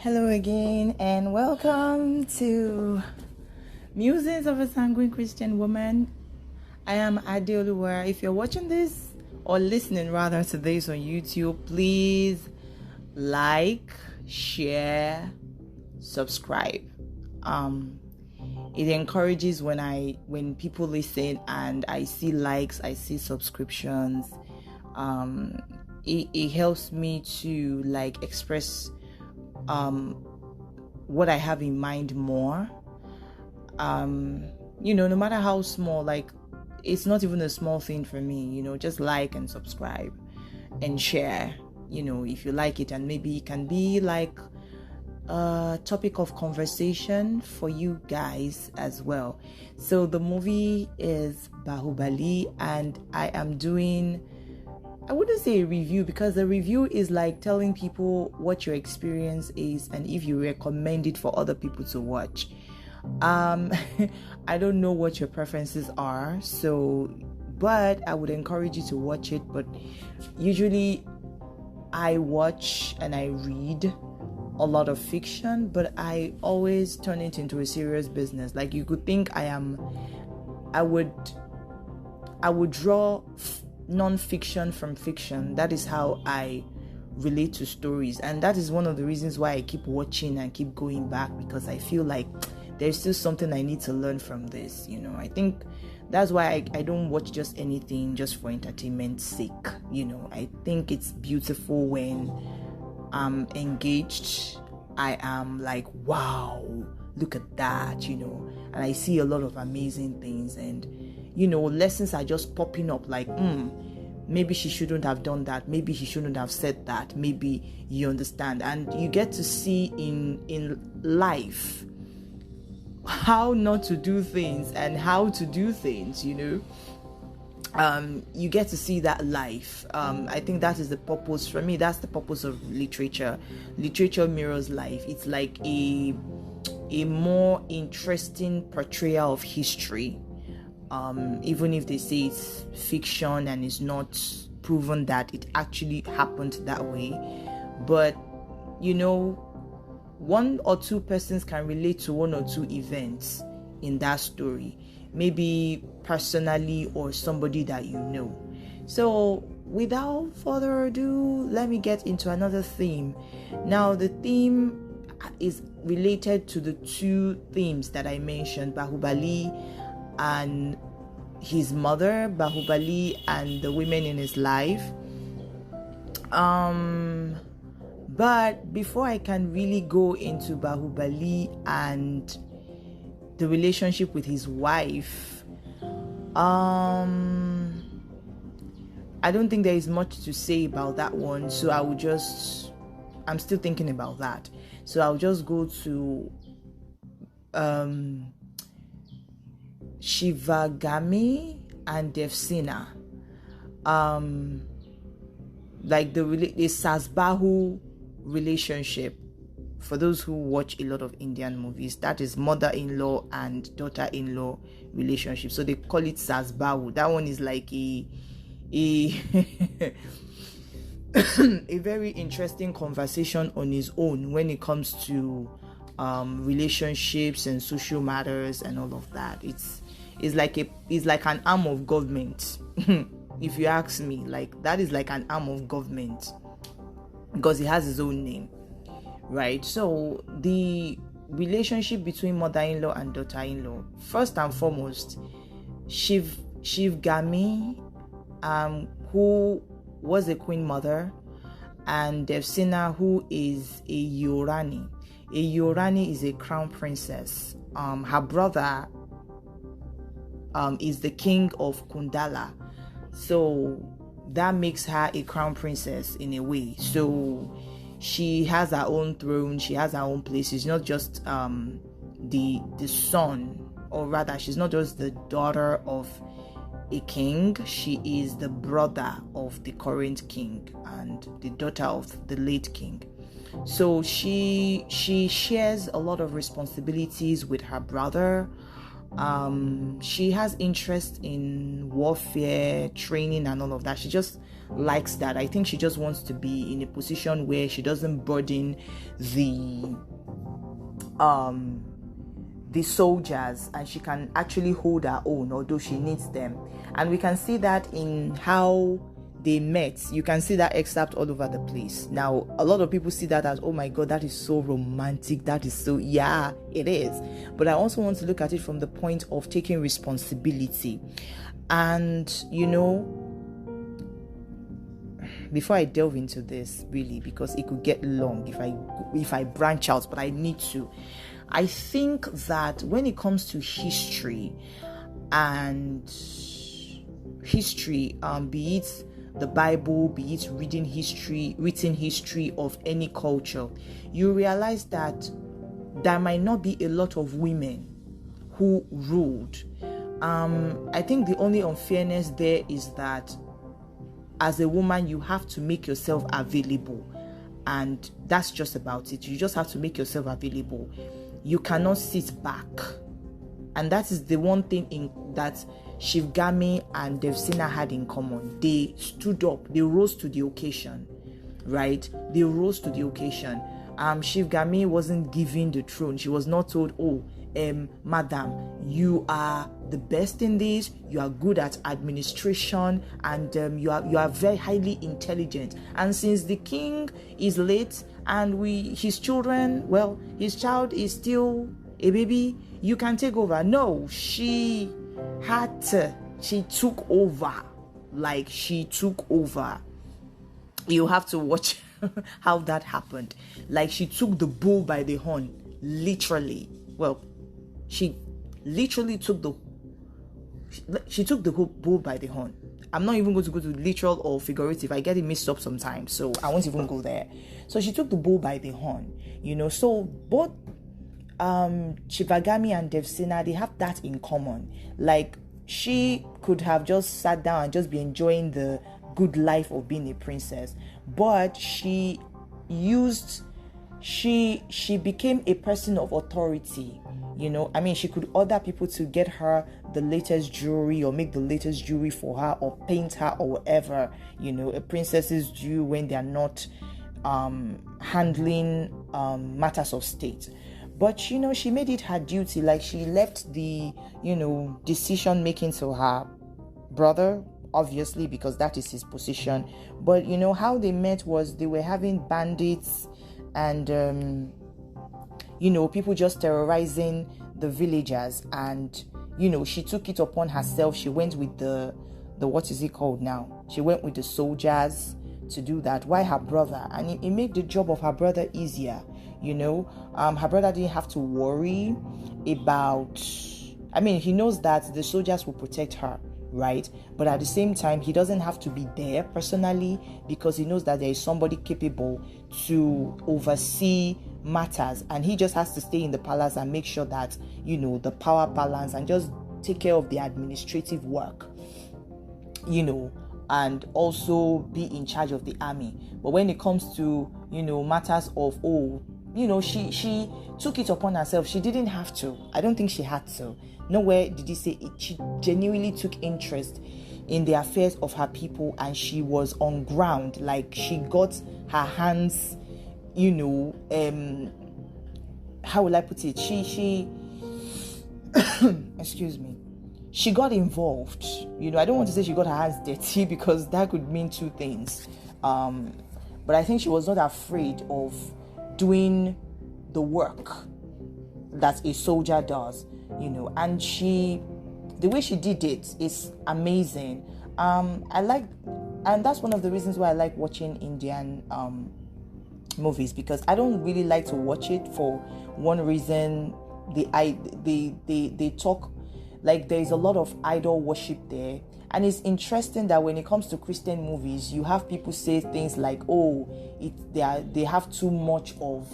Hello again, and welcome to Musings of a Sanguine Christian Woman. I am Adeoluwa. If you're watching this or listening rather to this on YouTube, please like, share, subscribe. It encourages when people listen and I see likes, I see subscriptions. It helps me to express what I have in mind more. No matter how small, it's not even a small thing for me, just like and subscribe and share, if you like it, and maybe it can be a topic of conversation for you guys as well. So the movie is Bãhubali, and I am doing, I wouldn't say a review, because the review is like telling people what your experience is and if you recommend it for other people to watch. I don't know what your preferences are, but I would encourage you to watch it. But usually I watch and I read a lot of fiction, but I always turn it into a serious business. Like, you could think I would draw non-fiction from fiction. That is how I relate to stories, and that is one of the reasons why I keep watching and keep going back, because I feel like there's still something I need to learn from this. I think that's why I don't watch just anything just for entertainment's sake. I think it's beautiful when I'm engaged. I am like, wow, look at that, and I see a lot of amazing things, and lessons are just popping up, like, maybe she shouldn't have done that, maybe he shouldn't have said that, maybe you understand. And you get to see in life how not to do things and how to do things. You get to see that life. I think that is the purpose. For me, that's the purpose of literature. Literature mirrors life. It's like a more interesting portrayal of history. Even if they say it's fiction and it's not proven that it actually happened that way, but one or two persons can relate to one or two events in that story, maybe personally or somebody that you know. So without further ado, let me get into another theme. Now, the theme is related to the two themes that I mentioned: Bãhubali and his mother, Bãhubali and the women in his life. But before I can really go into Bãhubali and the relationship with his wife, I don't think there is much to say about that one. So I'm still thinking about that. So I'll just go to Siv'gami and Devsina, the Sasbahu relationship. For those who watch a lot of Indian movies, that is mother-in-law and daughter-in-law relationship. So they call it Sasbahu. That one is like a a very interesting conversation on its own when it comes to relationships and social matters and all of that. It's like an arm of government. If you ask me, that is like an arm of government, because it has its own name, right? So the relationship between mother-in-law and daughter-in-law, first and foremost, Siv'gami, who was a queen mother, and Devsina, who is a Yorani. A Yorani is a crown princess. Her brother is the king of Kundala, so that makes her a crown princess in a way. So she has her own throne, she has her own place. She's not just the son, or rather, she's not just the daughter of a king. She is the brother of the current king and the daughter of the late king. So she shares a lot of responsibilities with her brother. She has interest in warfare, training, and all of that. She just likes that. I think she just wants to be in a position where she doesn't burden the soldiers, and she can actually hold her own, although she needs them. And we can see that in how they met. You can see that excerpt all over the place. Now, a lot of people see that as, oh my God, that is so romantic. That is so, yeah, it is. But I also want to look at it from the point of taking responsibility. And, before I delve into this, really, because it could get long if I branch out, but I need to. I think that when it comes to history, be it the Bible, be it written history of any culture, you realize that there might not be a lot of women who ruled. I think the only unfairness there is that as a woman, you have to make yourself available, and that's just about it. You just have to make yourself available. You cannot sit back. And that is the one thing that Siv'gami and Devsina had in common. They stood up. They rose to the occasion. Right? They rose to the occasion. Siv'gami wasn't given the throne. She was not told, madam, you are the best in this, you are good at administration, and you are very highly intelligent. And since the king is late and his child is still a baby, you can take over. No, she took over. Like, she took over. You have to watch how that happened. Like, she took the bull by the horn, literally. Well, she literally took the bull by the horn. I'm not even going to go to literal or figurative. I get it mixed up sometimes, so I won't even go there. So she took the bull by the horn, So both Siv'gami and Devsina, they have that in common. Like, she could have just sat down and just be enjoying the good life of being a princess, but she became a person of authority. She could order people to get her the latest jewelry, or make the latest jewelry for her, or paint her, or whatever, a princess's do when they are not handling matters of state. But, she made it her duty. Like, she left the, decision making to her brother, obviously, because that is his position. But, how they met was they were having bandits and, people just terrorizing the villagers. And, she took it upon herself. She went with the what is it called now? She went with the soldiers to do that. Why her brother? And it made the job of her brother easier. Her brother didn't have to worry about, he knows that the soldiers will protect her, right? But at the same time, he doesn't have to be there personally, because he knows that there is somebody capable to oversee matters, and he just has to stay in the palace and make sure that, the power balance, and just take care of the administrative work, and also be in charge of the army. But when it comes to, matters of, she took it upon herself. She didn't have to. I don't think she had to. Nowhere did he say it. She genuinely took interest in the affairs of her people, and she was on ground. Like, she got her hands, how will I put it? She excuse me. She got involved. I don't want to say she got her hands dirty, because that could mean two things. But I think she was not afraid of doing the work that a soldier does, and the way she did it is amazing. And that's one of the reasons why I like watching Indian movies, because I don't really like to watch it for one reason. They talk, like, there's a lot of idol worship there. And it's interesting that when it comes to Christian movies, you have people say things like, they have too much of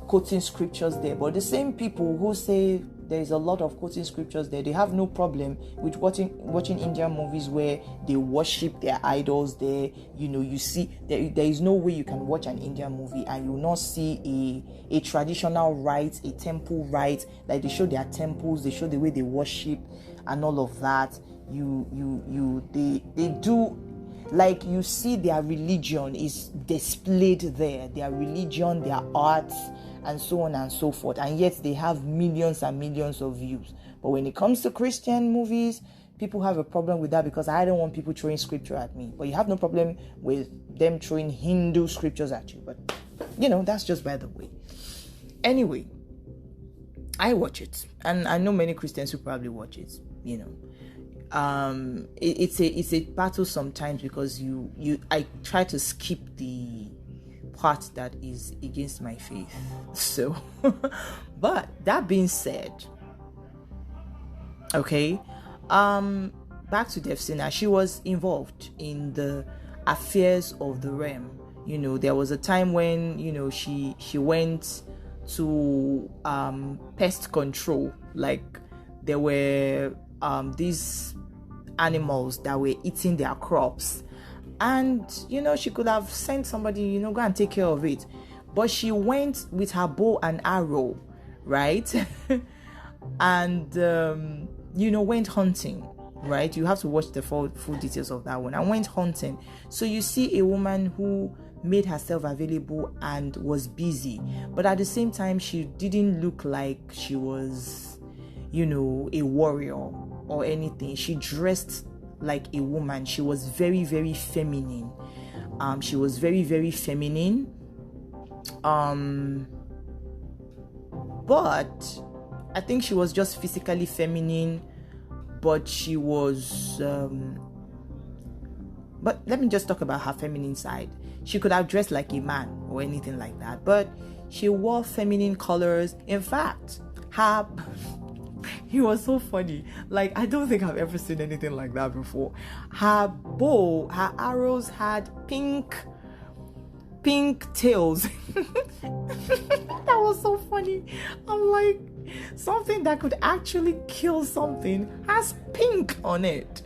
quoting scriptures there. But the same people who say there is a lot of quoting scriptures there. They have no problem with watching Indian movies where they worship their idols there. You see there is no way you can watch an Indian movie and you will not see a traditional rite, a temple rite. Like, they show their temples, they show the way they worship and all of that. They do, like, you see their religion is displayed there, their religion, their arts, and so on and so forth, and yet they have millions and millions of views. But when it comes to Christian movies, people have a problem with that, because I don't want people throwing scripture at me. But you have no problem with them throwing Hindu scriptures at you. But that's just by the way. Anyway, I watch it, and I know many Christians who probably watch it. It's a battle sometimes, because I try to skip the part that is against my faith. So but that being said, okay, back to Defsina. She was involved in the affairs of the realm. There was a time when she went to pest control. Like, there were these animals that were eating their crops, and she could have sent somebody, go and take care of it, but she went with her bow and arrow, right? And went hunting, right? You have to watch the full details of that one. And went hunting. So you see a woman who made herself available and was busy, but at the same time she didn't look like she was a warrior or anything. She dressed like a woman. She was very, very feminine. She was very, very feminine. But I think she was just physically feminine, but she was but let me just talk about her feminine side. She could have dressed like a man or anything like that, but she wore feminine colors. In fact, it was so funny. Like, I don't think I've ever seen anything like that before. Her arrows had pink tails. That was so funny. I'm like, something that could actually kill something has pink on it,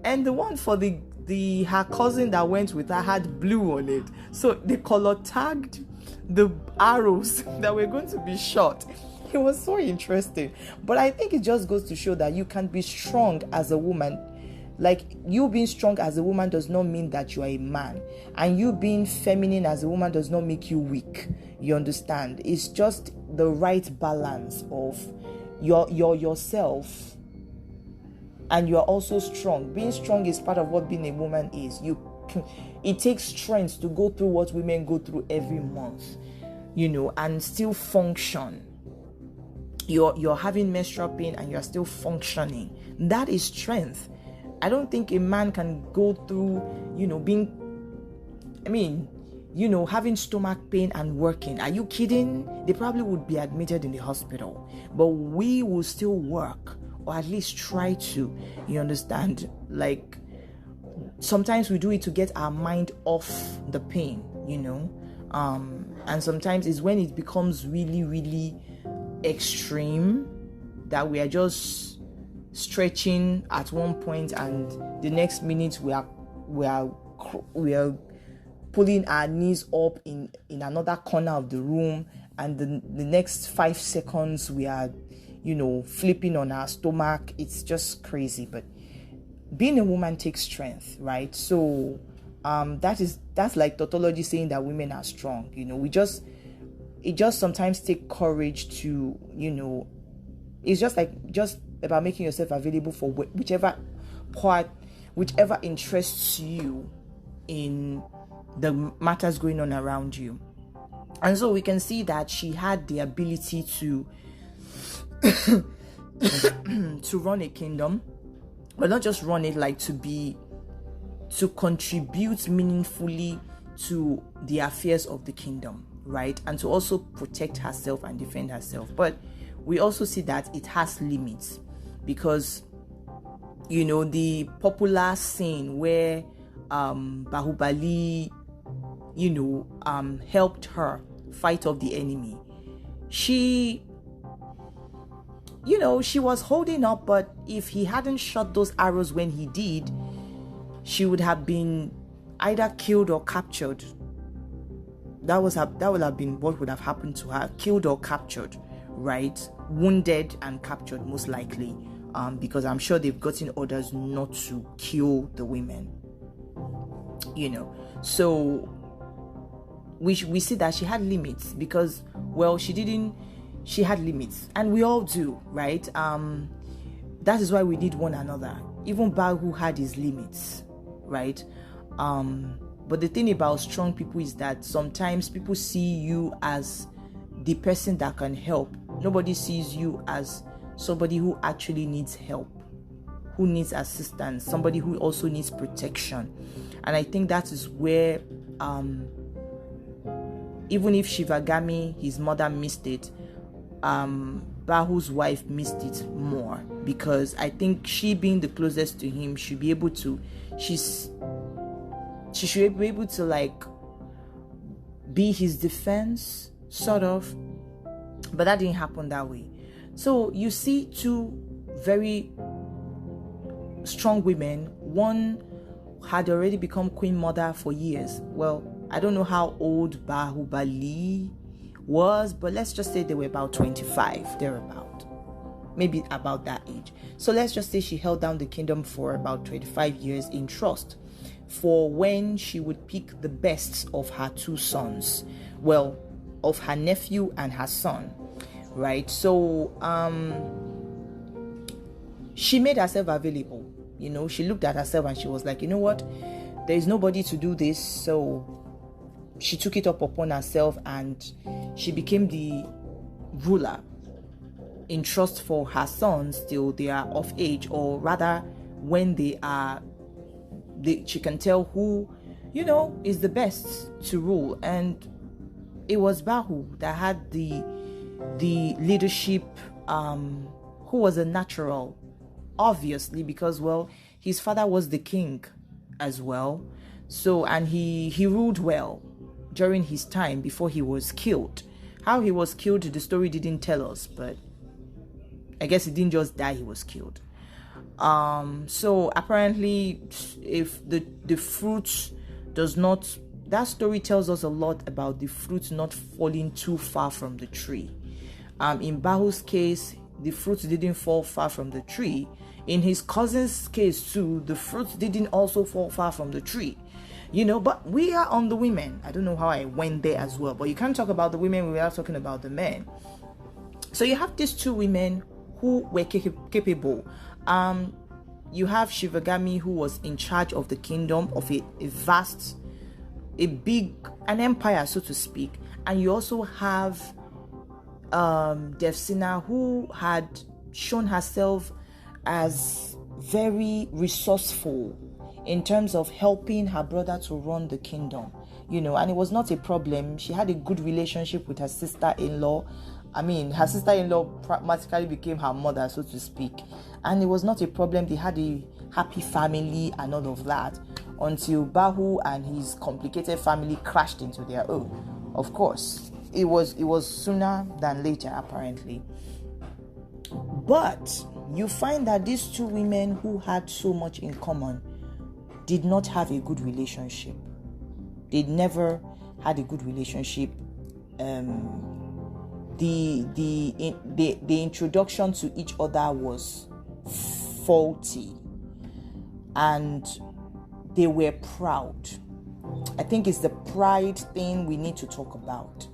and the one for her cousin that went with her had blue on it. So they color tagged the arrows that were going to be shot. It was so interesting. But I think it just goes to show that you can be strong as a woman. Like, you being strong as a woman does not mean that you are a man. And you being feminine as a woman does not make you weak. You understand? It's just the right balance of yourself, and you're also strong. Being strong is part of what being a woman is. It takes strength to go through what women go through every month, and still function. You're having menstrual pain and you're still functioning. That is strength. I don't think a man can go through, having stomach pain and working. Are you kidding? They probably would be admitted in the hospital. But we will still work, or at least try to. You understand? Like, sometimes we do it to get our mind off the pain, and sometimes it's when it becomes really, really extreme that we are just stretching at one point, and the next minute we are pulling our knees up in another corner of the room, and the next 5 seconds we are flipping on our stomach. It's just crazy. But being a woman takes strength, right? So that's like tautology saying that women are strong. It just sometimes takes courage to, it's just about making yourself available for whichever interests you in the matters going on around you. And so we can see that she had the ability to to run a kingdom, but not just run it, like to contribute meaningfully to the affairs of the kingdom, right? And to also protect herself and defend herself. But we also see that it has limits, because the popular scene where Bãhubali helped her fight off the enemy, she she was holding up, but if he hadn't shot those arrows when he did, she would have been either killed or captured. That would have been what would have happened to her, killed or captured, right? Wounded and captured, most likely, because I'm sure they've gotten orders not to kill the women, So we see that she had limits because, she had limits, and we all do, right? That is why we need one another. Even Bahu had his limits, right? But the thing about strong people is that sometimes people see you as the person that can help. Nobody sees you as somebody who actually needs help, who needs assistance, somebody who also needs protection. And I think that is where, even if Siv'gami, his mother, missed it, Bahu's wife missed it more, because I think she, being the closest to him, should be able to, she should be able to like be his defense, sort of, but that didn't happen that way. So you see two very strong women. One had already become queen mother for years. Well, I don't know how old Bãhubali was, but let's just say they were about 25, thereabout, maybe about that age. So let's just say she held down the kingdom for about 25 years in trust, for when she would pick the best of her two sons, of her nephew and her son, right? So she made herself available. She looked at herself and she was like, you know what, there is nobody to do this. So she took it up upon herself and she became the ruler in trust for her sons till they are of age, or rather when she can tell who is the best to rule. And it was Bahu that had the leadership, who was a natural, obviously, because his father was the king as well. So, and he ruled well during his time before he was killed. How he was killed, the story didn't tell us, but I guess he didn't just die, he was killed. So apparently, if the fruit does not, that story tells us a lot about the fruit not falling too far from the tree. In Bahu's case, the fruit didn't fall far from the tree. In his cousin's case too, the fruit didn't also fall far from the tree. But we are on the women. I don't know how I went there as well, but you can't talk about the women without talking about the men. So you have these two women who were capable. You have Siv'gami, who was in charge of the kingdom, of an empire, so to speak. And you also have Devsina, who had shown herself as very resourceful in terms of helping her brother to run the kingdom, and it was not a problem. She had a good relationship with her sister-in-law. Her sister-in-law practically became her mother, so to speak, and it was not a problem. They had a happy family and all of that, until Bahu and his complicated family crashed into their own. Of course, it was sooner than later, apparently. But you find that these two women who had so much in common did not have a good relationship. They never had a good relationship. The introduction to each other was faulty, and they were proud. I think it's the pride thing we need to talk about.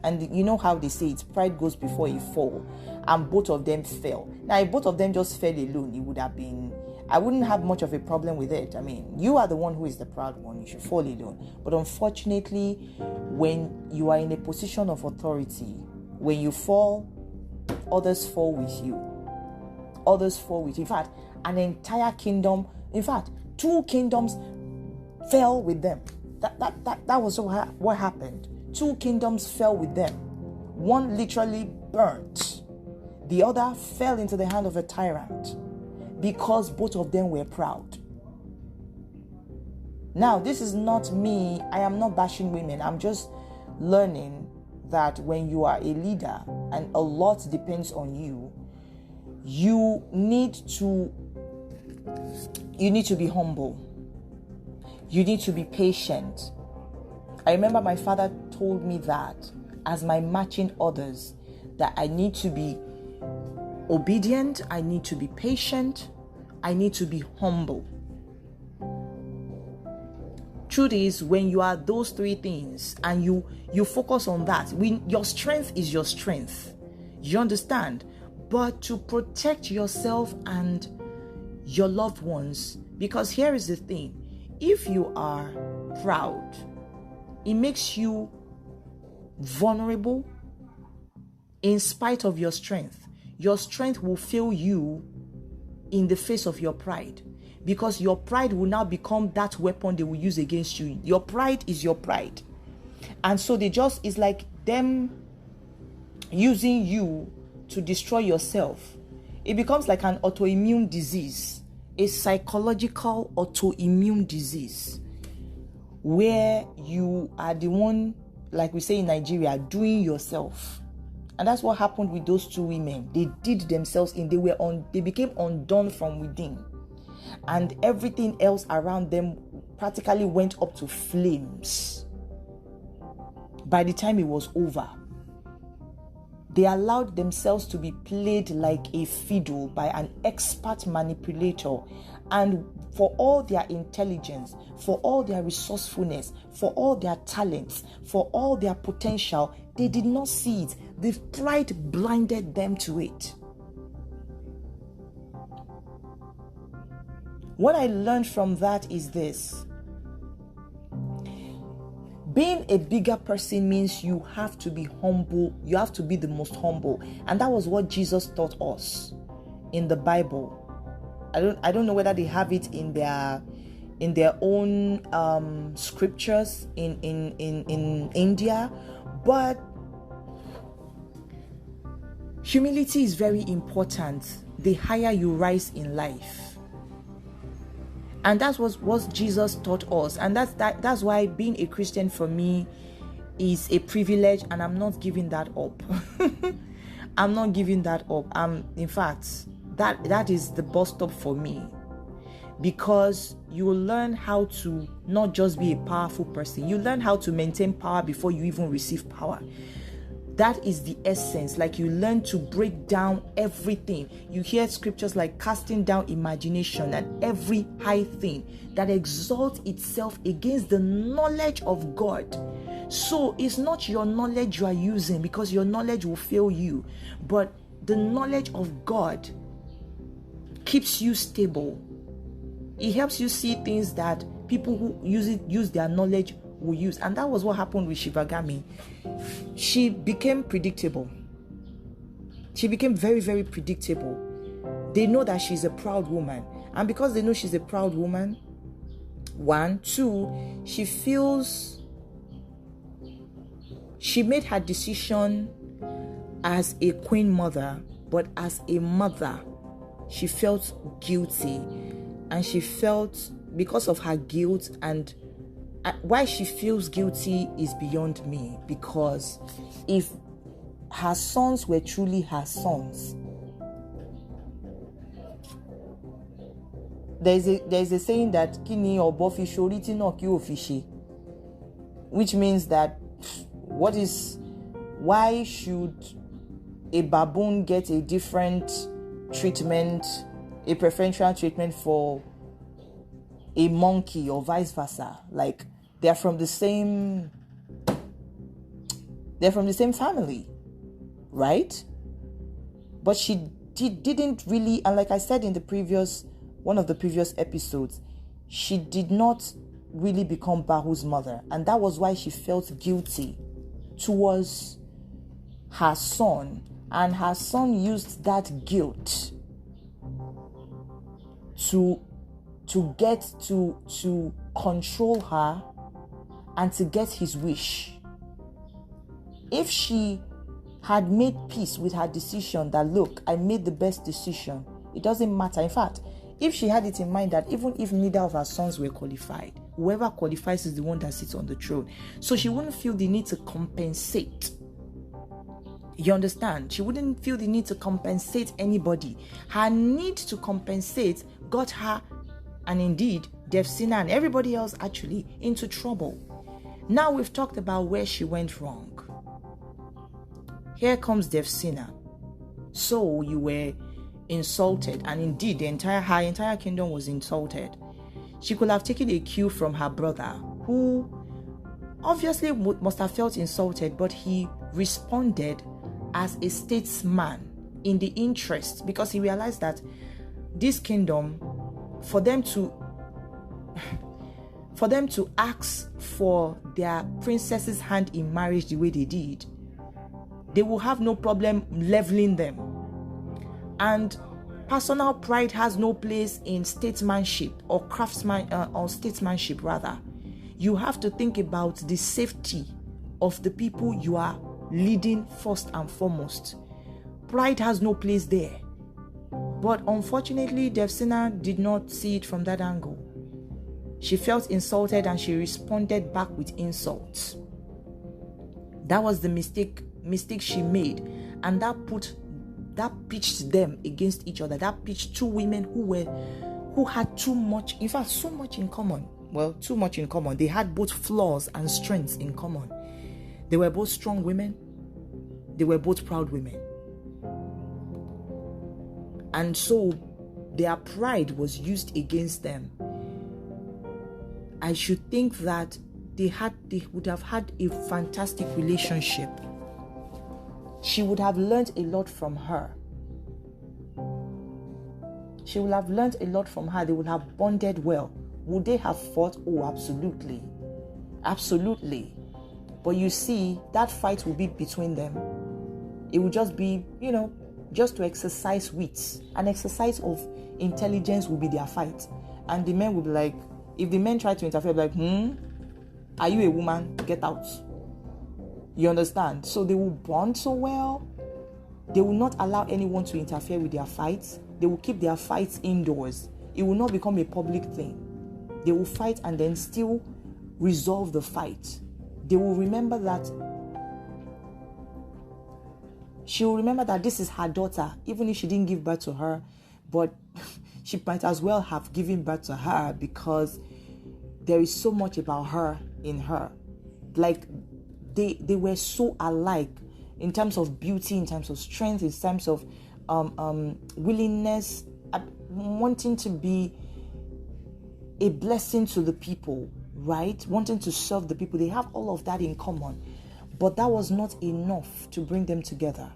And you know how they say it's pride goes before a fall, and both of them fell. Now, if both of them just fell alone, it would have been, I wouldn't have much of a problem with it. You are the one who is the proud one. You should fall alone. But unfortunately, when you are in a position of authority, when you fall, others fall with you. Others fall with you. In fact, an entire kingdom, in fact, 2 kingdoms fell with them. That was what happened. 2 kingdoms fell with them. One literally burnt. The other fell into the hand of a tyrant, because both of them were proud. Now, this is not me. I am not bashing women. I'm just learning that when you are a leader and a lot depends on you, you need to be humble. You need to be patient. I remember my father told me that as my matching orders, that I need to be obedient, I need to be patient, I need to be humble. Truth is, when you are those three things and you focus on that, your strength is your strength. You understand? But to protect yourself and your loved ones, because here is the thing, if you are proud, it makes you vulnerable in spite of your strength. Your strength will fail you in the face of your pride, because your pride will now become that weapon they will use against you. Your pride is your pride. And so it's like them using you to destroy yourself. It becomes like an autoimmune disease, a psychological autoimmune disease, where you are the one, like we say in Nigeria, doing yourself. And that's what happened with those two women. They did themselves in. They became undone from within. And everything else around them practically went up to flames. By the time it was over, they allowed themselves to be played like a fiddle by an expert manipulator. And for all their intelligence, for all their resourcefulness, for all their talents, for all their potential, they did not see it. The pride blinded them to it. What I learned from that is this. Being a bigger person means you have to be humble. You have to be the most humble. And that was what Jesus taught us in the Bible. I don't know whether they have it in their own scriptures in India, but humility is very important the higher you rise in life. And that's what Jesus taught us. And that's why being a Christian for me is a privilege, and I'm not giving that up. I'm not giving that up. In fact, that is the bus stop for me. Because you will learn how to not just be a powerful person. You learn how to maintain power before you even receive power. That is the essence. Like, you learn to break down everything. You hear scriptures like casting down imagination and every high thing that exalts itself against the knowledge of God. So it's not your knowledge you are using, because your knowledge will fail you. But the knowledge of God keeps you stable. It helps you see things that people who use their knowledge will use. And that was what happened with Siv'gami. She became predictable. She became very, very predictable. They know that she's a proud woman. And because they know she's a proud woman, 1, 2, she feels she made her decision as a queen mother, but as a mother, she felt guilty. And she felt, because of her guilt, and why she feels guilty is beyond me, because if her sons were truly her sons, there's a saying that kini obofi shoriti no ki ofishi, which means that why should a baboon get a different treatment, a preferential treatment for a monkey, or vice versa? Like, they're from the same family, right? But she didn't really, and like I said in one of the previous episodes, she did not really become Bahu's mother, and that was why she felt guilty towards her son, and her son used that guilt to get to control her and to get his wish. If she had made peace with her decision that, look, I made the best decision, it doesn't matter. In fact, if she had it in mind that even if neither of her sons were qualified, whoever qualifies is the one that sits on the throne, so she wouldn't feel the need to compensate. You understand? She wouldn't feel the need to compensate anybody. Her need to compensate got her, and indeed Devsina and everybody else actually, into trouble. Now we've talked about where she went wrong. Here comes Devsina. So you were insulted, and indeed her entire kingdom was insulted. She could have taken a cue from her brother, who obviously must have felt insulted, but he responded as a statesman in the interest, because he realized that this kingdom, for them to ask for their princess's hand in marriage the way they did, they will have no problem leveling them. And personal pride has no place in statesmanship or statesmanship rather. You have to think about the safety of the people you are leading first and foremost. Pride has no place there. But unfortunately, Devsina did not see it from that angle. She felt insulted and she responded back with insults. That was the mistake she made, and that pitched them against each other. That pitched two women who had too much, in fact, so much in common. Well, too much in common. They had both flaws and strengths in common. They were both strong women. They were both proud women. And so their pride was used against them. I should think that they would have had a fantastic relationship. She would have learned a lot from her. They would have bonded well. Would they have fought? Oh, absolutely. Absolutely. But you see, that fight will be between them. It will just be, just to exercise wits. An exercise of intelligence will be their fight. And the men will be like, if the men try to interfere, like, are you a woman? Get out. You understand? So they will bond so well. They will not allow anyone to interfere with their fights. They will keep their fights indoors. It will not become a public thing. They will fight and then still resolve the fight. They will remember that she will remember that this is her daughter, even if she didn't give birth to her, but she might as well have given birth to her because there is so much about her in her. Like they were so alike in terms of beauty, in terms of strength, in terms of willingness, wanting to be a blessing to the people, right? Wanting to serve the people. They have all of that in common. But that was not enough to bring them together.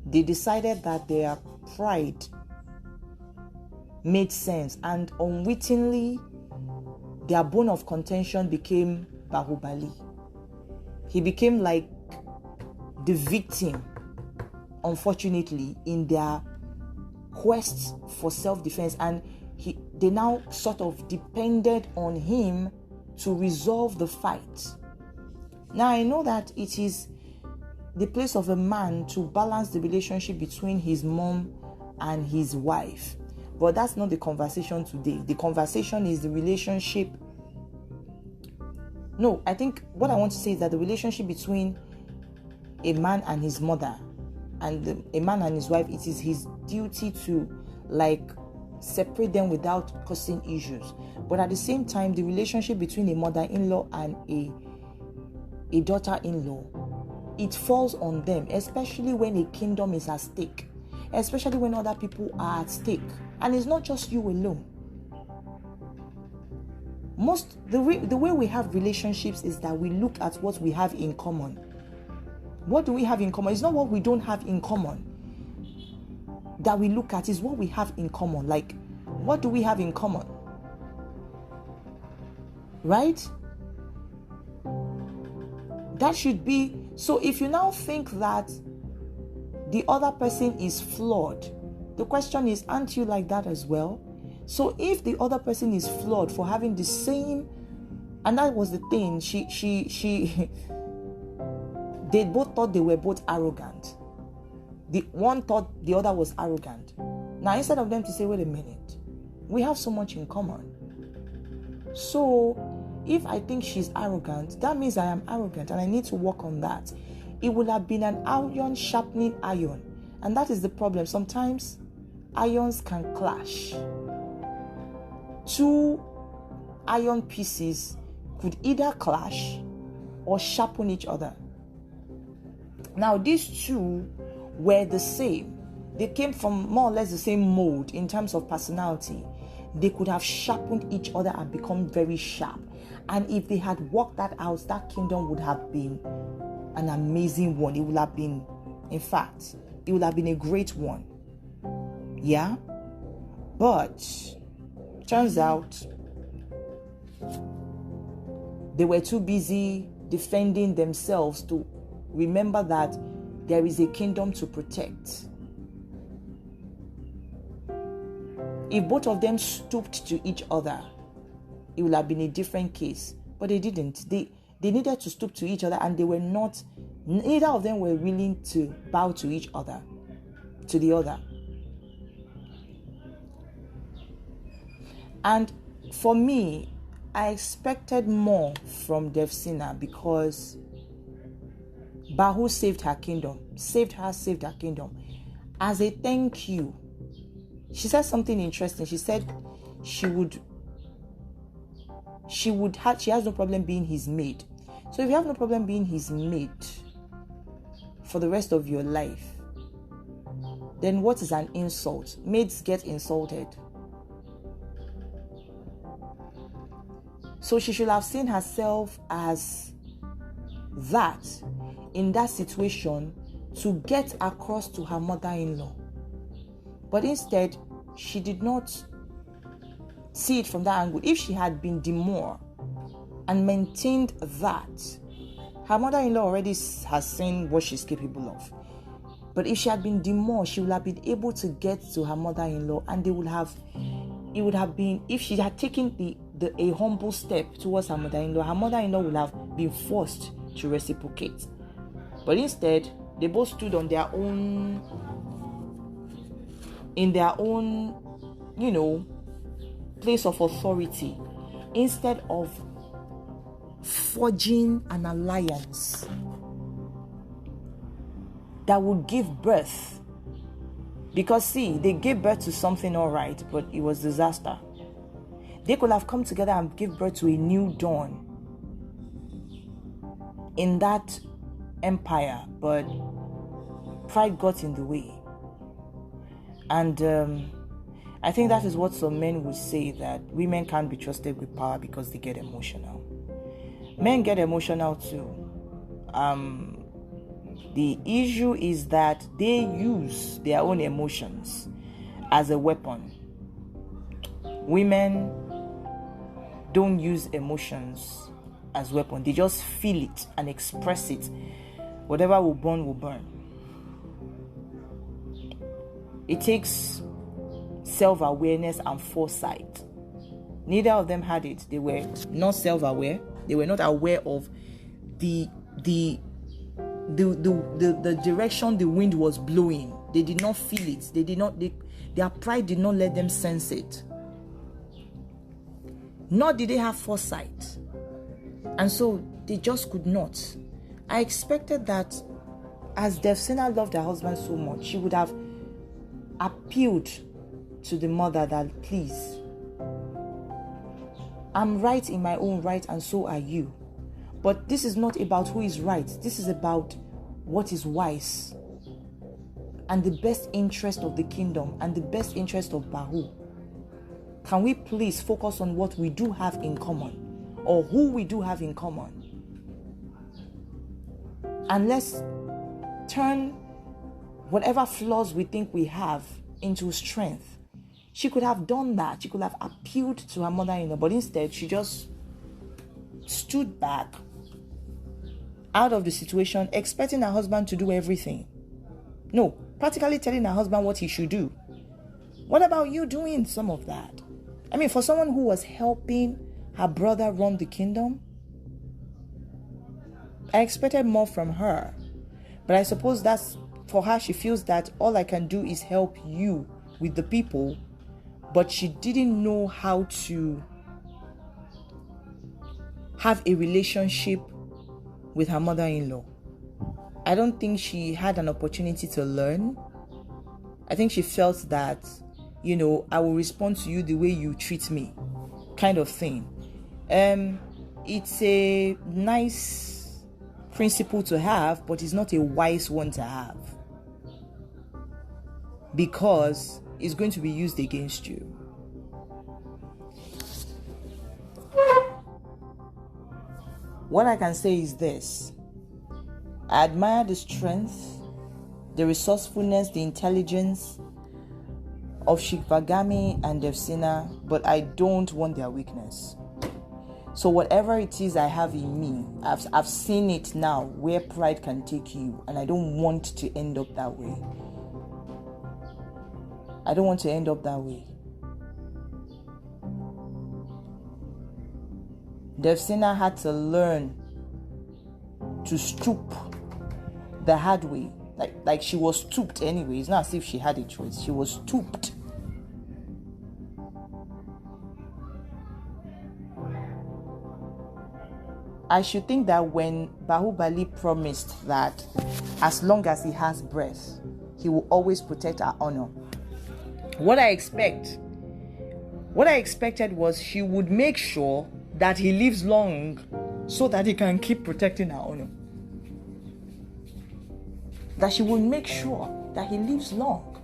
They decided that their pride made sense, and unwittingly, their bone of contention became Bãhubali. He became like the victim, unfortunately, in their quest for self-defense, and they now sort of depended on him to resolve the fight. Now, I know that it is the place of a man to balance the relationship between his mom and his wife. But that's not the conversation today. The conversation is the relationship. No, I think what I want to say is that the relationship between a man and his mother and a man and his wife, it is his duty to separate them without causing issues. But at the same time, the relationship between a mother-in-law and a daughter-in-law, it falls on them, especially when a kingdom is at stake, especially when other people are at stake. And it's not just you alone. The way we have relationships is that we look at what we have in common. What do we have in common? It's not what we don't have in common that we look at, is what we have in common. Like, what do we have in common? Right? That should be. So if you now think that the other person is flawed, the question is, aren't you like that as well? So if the other person is flawed for having the same, and that was the thing, they both thought they were both arrogant. The one thought the other was arrogant. Now, instead of them to say, wait a minute, we have so much in common. So if I think she's arrogant, that means I am arrogant, and I need to work on that. It would have been an iron sharpening iron. And that is the problem. Sometimes irons can clash. Two iron pieces could either clash or sharpen each other. Now, these two were the same. They came from more or less the same mold in terms of personality. They could have sharpened each other and become very sharp. And if they had worked that out, that kingdom would have been an amazing one. It would have been, in fact, it would have been a great one. Yeah? But turns out they were too busy defending themselves to remember that there is a kingdom to protect. If both of them stooped to each other, it would have been a different case. But they didn't. They needed to stoop to each other, and neither of them were willing to bow to each other, to the other. And for me, I expected more from Devsina because Bãhu saved her kingdom. Saved her kingdom. As a thank you, she said something interesting. She said she has no problem being his maid. So if you have no problem being his maid for the rest of your life, then what is an insult? Maids get insulted. So she should have seen herself as that in that situation to get across to her mother-in-law. But instead, she did not see it from that angle. If she had been demure and maintained that, her mother-in-law already has seen what she's capable of. But if she had been demure, she would have been able to get to her mother-in-law, and it would have been, if she had taken a humble step towards her mother-in-law would have been forced to reciprocate. But instead, they both stood on their own, in their own, place of authority, instead of forging an alliance that would give birth. Because see, they gave birth to something all right, but it was disaster. They could have come together and give birth to a new dawn in that empire, but pride got in the way. And I think that is what some men would say, that women can't be trusted with power because they get emotional. Men get emotional too. The issue is that they use their own emotions as a weapon. Women don't use emotions as weapon. They just feel it and express it. Whatever will burn will burn. It takes self-awareness and foresight. Neither of them had it. They were not self-aware. They were not aware of the direction the wind was blowing. They did not feel it. Their pride did not let them sense it. Nor did they have foresight. And so they just could not. I expected that as Devsina loved her husband so much, she would have appealed to the mother that, please, I'm right in my own right and so are you. But this is not about who is right. This is about what is wise and the best interest of the kingdom and the best interest of Bãhu. Can we please focus on what we do have in common, or who we do have in common? And let's turn whatever flaws we think we have into strength. She could have done that. She could have appealed to her mother-in-law, but instead she just stood back out of the situation, expecting her husband to do everything. No, practically telling her husband what he should do. What about you doing some of that? I mean, for someone who was helping her brother run the kingdom, I expected more from her. But I suppose that's, for her, she feels that all I can do is help you with the people. But she didn't know how to have a relationship with her mother-in-law. I don't think she had an opportunity to learn. I think she felt that, I will respond to you the way you treat me, kind of thing. It's a nice principle to have, but it's not a wise one to have, because it's going to be used against you. What I can say is this: I admire the strength, the resourcefulness, the intelligence of Siv'gami and Devsina, but I don't want their weakness. So whatever it is I have in me, I've seen it now where pride can take you, and I don't want to end up that way. I don't want to end up that way. Devsina had to learn to stoop the hard way. Like she was stooped anyway. It's not as if she had a choice. She was stooped. I should think that when Bãhubali promised that as long as he has breath, he will always protect our honor. What I expected was she would make sure that he lives long so that he can keep protecting our honor. That she will make sure that he lives long.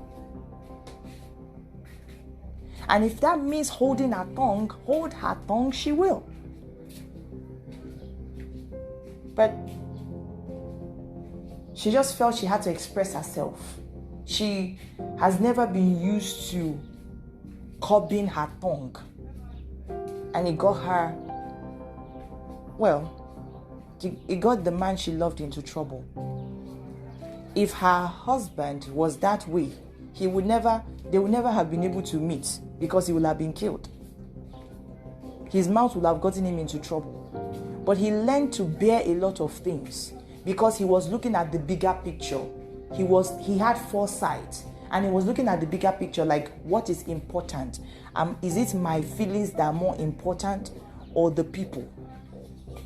And if that means holding her tongue, hold her tongue, she will. But she just felt she had to express herself. She has never been used to curbing her tongue. And it got her, it got the man she loved into trouble. If her husband was that way, they would never have been able to meet, because he would have been killed. His mouth would have gotten him into trouble. But he learned to bear a lot of things because he was looking at the bigger picture. He had foresight, and he was looking at the bigger picture, like what is important. Is it my feelings that are more important, or the people,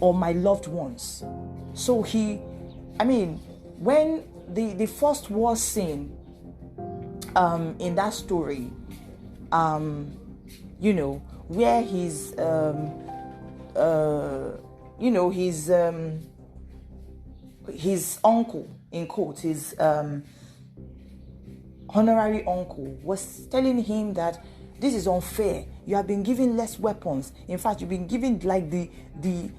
or my loved ones? So when the first war scene in that story, where his uncle, in quotes, his honorary uncle was telling him that this is unfair. You have been given less weapons. In fact, you've been given like the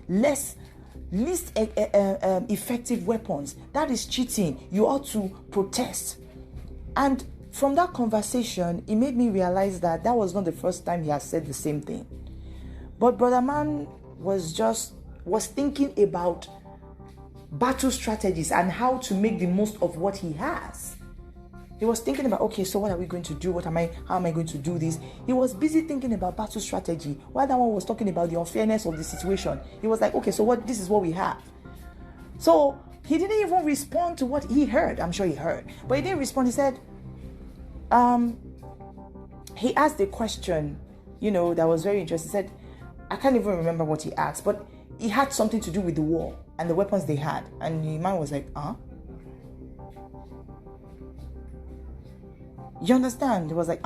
least effective weapons. That is cheating. You ought to protest. And from that conversation, it made me realize that was not the first time he has said the same thing. But Brother Man was thinking about battle strategies and how to make the most of what he has. He was thinking about, okay, so what are we going to do? How am I going to do this? He was busy thinking about battle strategy, while that one was talking about the unfairness of the situation. He was like, okay, so this is what we have. So he didn't even respond to what he heard. I'm sure he heard, but he didn't respond. He said, he asked a question, that was very interesting. He said, I can't even remember what he asked, but it had something to do with the war and the weapons they had. And the man was like, You understand? He was like,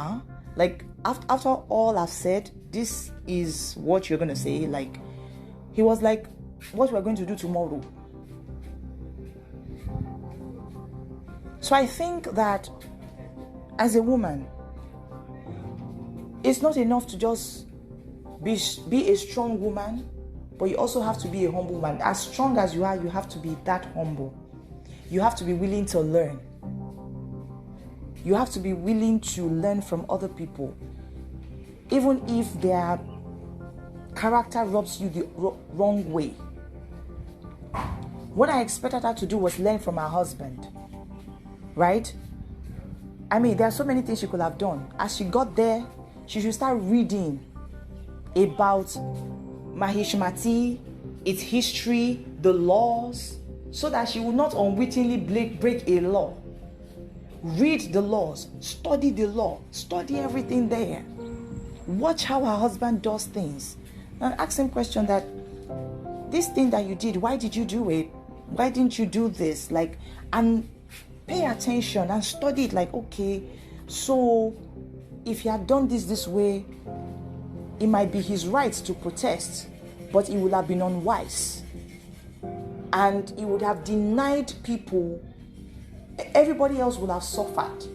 Like, after all I've said, this is what you're going to say? Like, he was like, what we're going to do tomorrow. So I think that as a woman, it's not enough to just be a strong woman, but you also have to be a humble woman. As strong as you are, you have to be that humble. You have to be willing to learn. You have to be willing to learn from other people, even if their character rubs you the wrong way. What I expected her to do was learn from her husband, right? There are so many things she could have done. As she got there, she should start reading about Mahishmati, its history, the laws, so that she would not unwittingly break a law. Read the laws, study the law, study everything there. Watch how her husband does things. And ask him question that, this thing that you did, why did you do it? Why didn't you do this? Like, and pay attention and study it. Like, okay, so if he had done this way, it might be his right to protest, but it would have been unwise. And he would have denied people. Everybody else would have suffered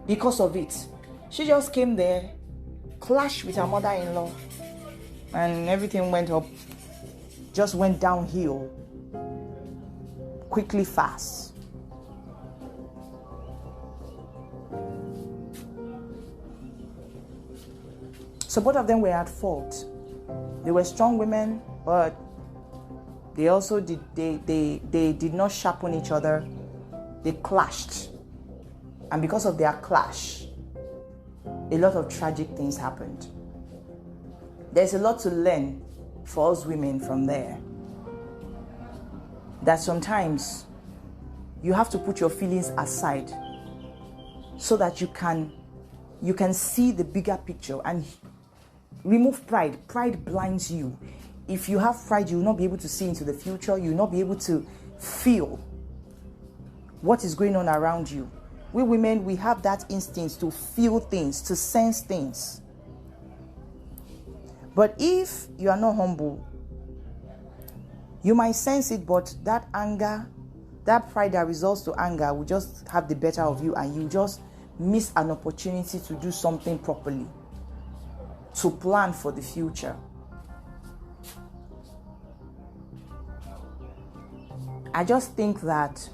because of it. She just came there, clashed with her mother-in-law, and everything just went downhill quickly, fast. So both of them were at fault. They were strong women, but they also did not sharpen each other. They clashed. And because of their clash, a lot of tragic things happened. There's a lot to learn for us women from there. That sometimes you have to put your feelings aside so that you can see the bigger picture and remove pride. Pride blinds you. If you have pride, you will not be able to see into the future. You will not be able to feel what is going on around you. We women, we have that instinct to feel things, to sense things. But if you are not humble, you might sense it, but that anger, that pride that results to anger will just have the better of you, and you just miss an opportunity to do something properly, to plan for the future. I just think that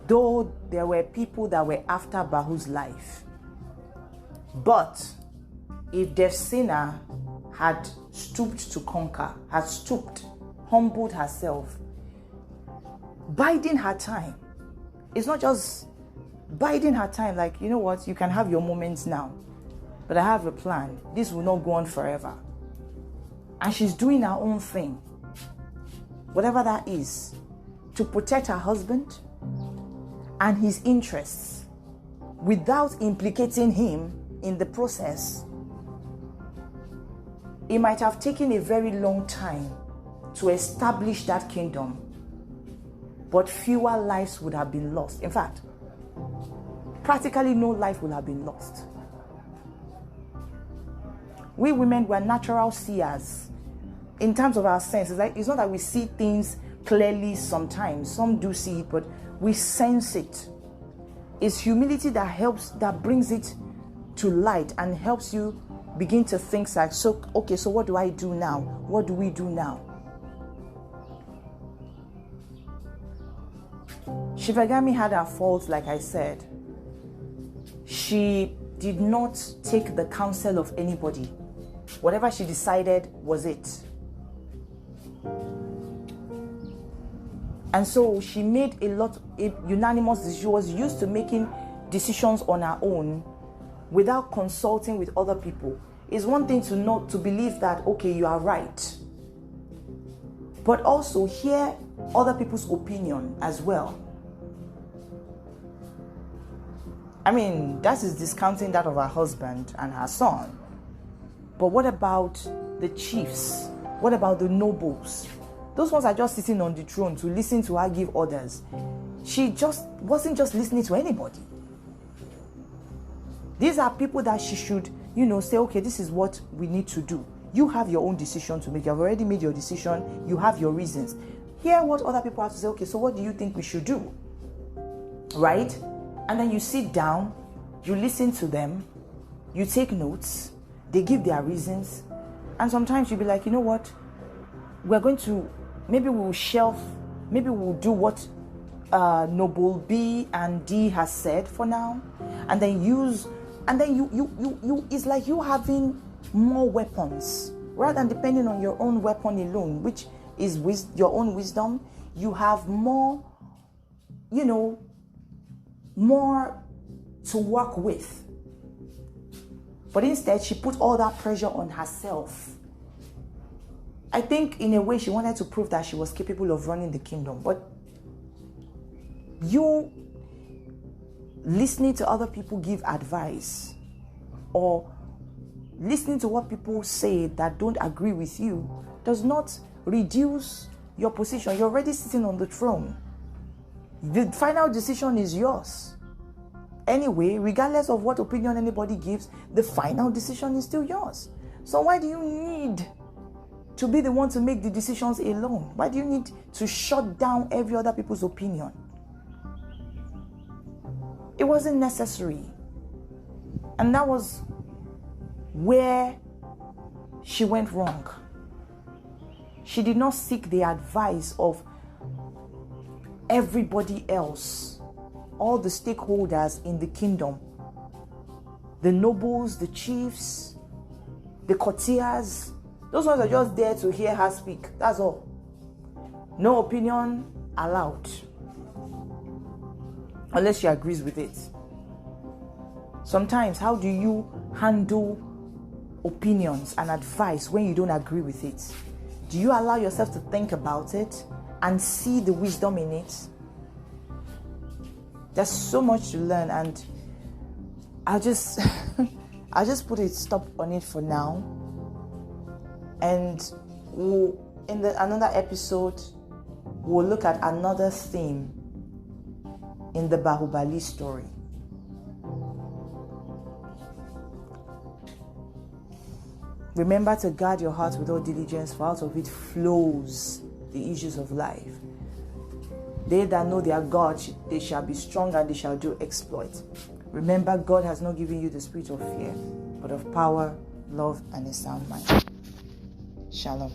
though there were people that were after Bãhu's life, but if Devsina had stooped to conquer, humbled herself, biding her time. It's not just biding her time, like, you know what, you can have your moments now, but I have a plan. This will not go on forever. And she's doing her own thing, whatever that is, to protect her husband and his interests without implicating him in the process. It might have taken a very long time to establish that kingdom, but fewer lives would have been lost. In fact, practically no life would have been lost. We women were natural seers in terms of our senses. Like, it's not that we see things clearly sometimes. Some do see it, but we sense it. It's humility that brings it to light and helps you begin to think like, so what do I do now? What do we do now? Siv'gami had her faults, like I said. She did not take the counsel of anybody. Whatever she decided was it. And so she made a unanimous decision. She was used to making decisions on her own without consulting with other people. It's one thing to believe that, okay, you are right, but also hear other people's opinion as well. I mean, that is discounting that of her husband and her son. But what about the chiefs? What about the nobles? Those ones are just sitting on the throne to listen to her give orders. She just wasn't just listening to anybody. These are people that she should, say, okay, this is what we need to do. You have your own decision to make. You have already made your decision. You have your reasons. Hear what other people have to say. Okay, so what do you think we should do? Right? And then you sit down, you listen to them, you take notes, they give their reasons. And sometimes you'll be like, you know what? Maybe we'll shelf, maybe we'll do what Noble B and D has said for now. And then you it's like you having more weapons rather than depending on your own weapon alone, which is your own wisdom. You have more to work with. But instead, she put all that pressure on herself. I think in a way she wanted to prove that she was capable of running the kingdom. But you listening to other people give advice or listening to what people say that don't agree with you does not reduce your position. You're already sitting on the throne. The final decision is yours. Anyway, regardless of what opinion anybody gives, the final decision is still yours. So why do you need to be the one to make the decisions alone? Why do you need to shut down every other people's opinion? It wasn't necessary. And that was where she went wrong. She did not seek the advice of everybody else, all the stakeholders in the kingdom, the nobles, the chiefs, the courtiers. Those ones are just there to hear her speak. That's all. No opinion allowed, unless she agrees with it. Sometimes, how do you handle opinions and advice when you don't agree with it? Do you allow yourself to think about it and see the wisdom in it? There's so much to learn, and I'll just put a stop on it for now. And in another episode, we'll look at another theme in the Bãhubali story. Remember to guard your heart with all diligence, for out of it flows the issues of life. They that know their God, they shall be strong and they shall do exploits. Remember, God has not given you the spirit of fear, but of power, love, and a sound mind. Shalom.